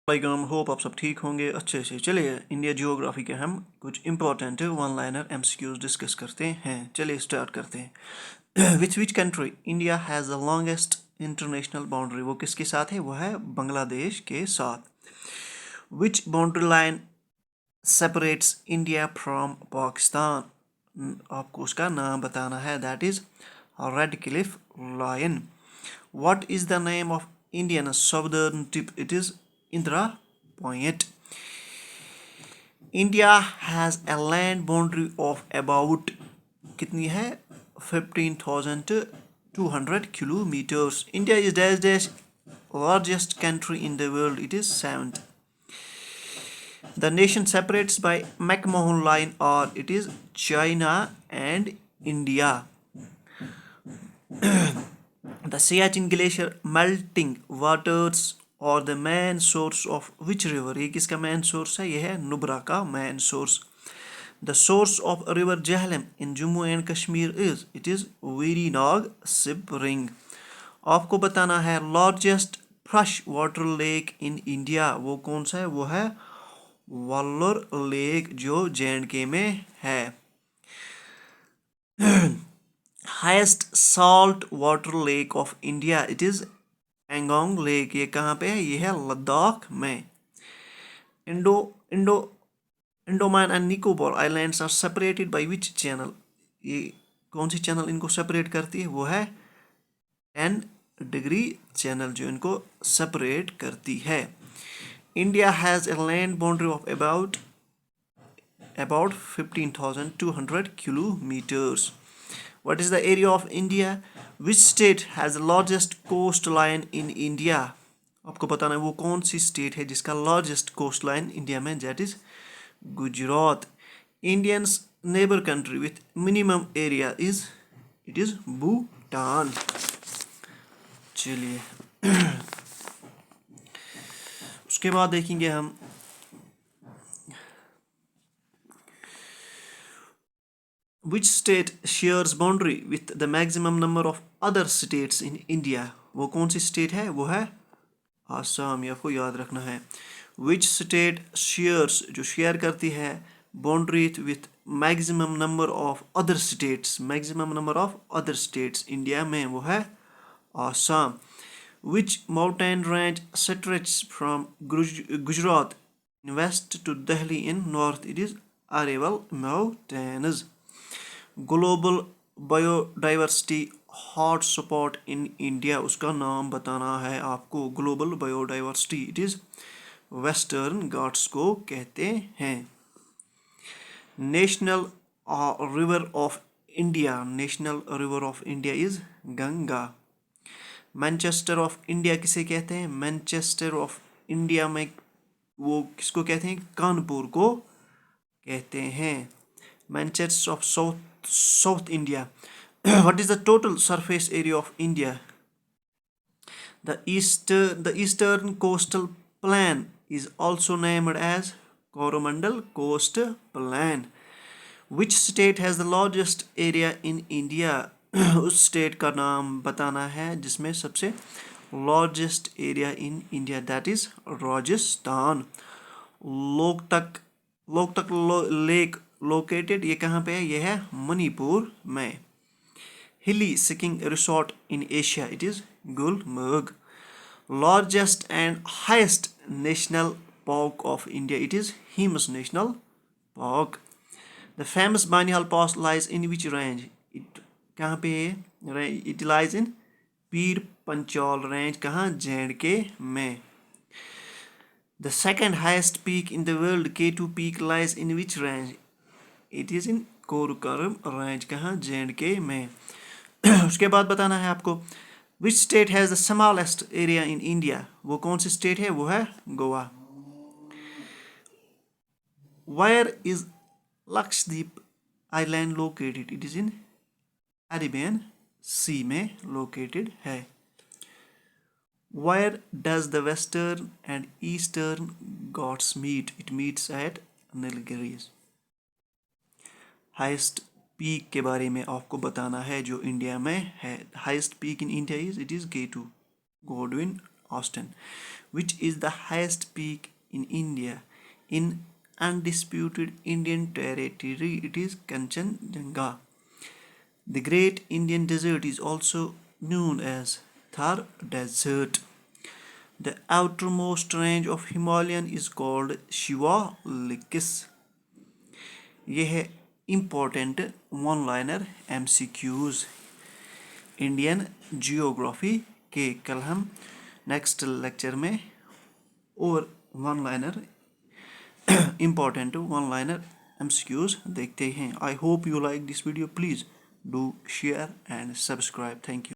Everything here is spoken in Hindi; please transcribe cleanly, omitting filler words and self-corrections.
वालेकुम, होप आप सब ठीक होंगे अच्छे से। चलिए इंडिया जियोग्राफी के हम कुछ important one liner MCQs discuss करते हैं। चलिए स्टार्ट करते हैं। Which country India has the longest international boundary? वो किसके साथ है? वो है बांग्लादेश के साथ। Which boundary line separates India from Pakistan? आपको उसका नाम बताना है। That is Radcliffe line. What is the name of Indian southern tip? It is Indra Point. India has a land boundary of about कितनी है? 15,200 kilometers. India is dash largest country in the world. It is seventh. The nation separates by McMahon line, or it is China and India. The Siachen Glacier melting waters or the main source of which river? ये किसका main source है? ये है नुब्रा का main source. The source of river Jhelum in Jammu and Kashmir is, it is Veerinag Spring. आपको बताना है largest fresh water lake in India. वो कौन सा है? वो है Vellore Lake जो J&K में है. Highest salt water lake of India, it is Pangong lake. ये कहाँ पे है? ये है लद्दाख में. Indo Indo Andaman and Nicobar islands are separated by which channel? ये कौन सी चैनल इनको सेपरेट करती है? वो है 10 डिग्री चैनल जो इनको सेपरेट करती है. India has a land boundary of about 15,200 kilometers. What is the area of India? Which state has the largest coastline in India? आपको बताना है वो कौन सी स्टेट है जिसका लार्जेस्ट कोस्ट लाइन इंडिया में? That is Gujarat. Indians neighbour country with minimum area is, it is Bhutan. चलिए उसके बाद देखेंगे हम Which state shares boundary with the maximum number of other states in India? वो कौन सी स्टेट है? वो है आसाम. ये आपको याद रखना है. Which state shares, जो शेयर करती है boundary with maximum number of other states, maximum number of other states India में? वो है Assam. Which mountain range stretches from Gujarat in west to Delhi in north? It is Araval Mountains. Global biodiversity hotspot in India, उसका नाम बताना है आपको. Global biodiversity, it is western Ghats को कहते हैं. National river of India, national river of India is Ganga. Manchester of India किसे कहते हैं? मैनचेस्टर ऑफ इंडिया में वो किसको कहते हैं? कानपुर को कहते हैं. Manchester of South India. What is the total surface area of India? The eastern coastal plain is also named as Coromandel Coast Plain. Which state has the largest area in India? उस स्टेट का नाम बताना है जिसमें सबसे largest area in India. That is Rajasthan. Loktak lake located, ये कहाँ पे है? ये है मणिपुर में. हिली skiing resort in Asia, it is Gulmarg. Largest and highest national park of India, it is hymns national park. The famous Banihal pass lies in which range? It कहाँ पे है? It lies in Pir Panchal range. कहाँ? J&K में. The second highest peak in the world, K2 peak, lies in which range? It is in Karakoram range. कहाँ? J&K में. उसके बाद बताना है आपको Which state has the smallest area in India? वो कौन सी स्टेट है? वो है Goa. Where is Lakshadweep Island located? It is in Arabian Sea में located है. Where does the western and eastern Ghats meet? It meets at Nilgiris. Highest peak के बारे में आपको बताना है जो इंडिया में है. Highest peak in India is, it is K2 Godwin Austin. Which is the highest peak in India? In undisputed Indian territory, it is Kanchenjunga. The Great Indian Desert is also known as Thar Desert. The outermost range of Himalayan is called Shivalikis. ये है important one liner MCQs Indian geography के। कल हम नेक्स्ट लेक्चर में और one liner important one liner MCQs देखते हैं। I hope you like this video. Please do share and subscribe. Thank you.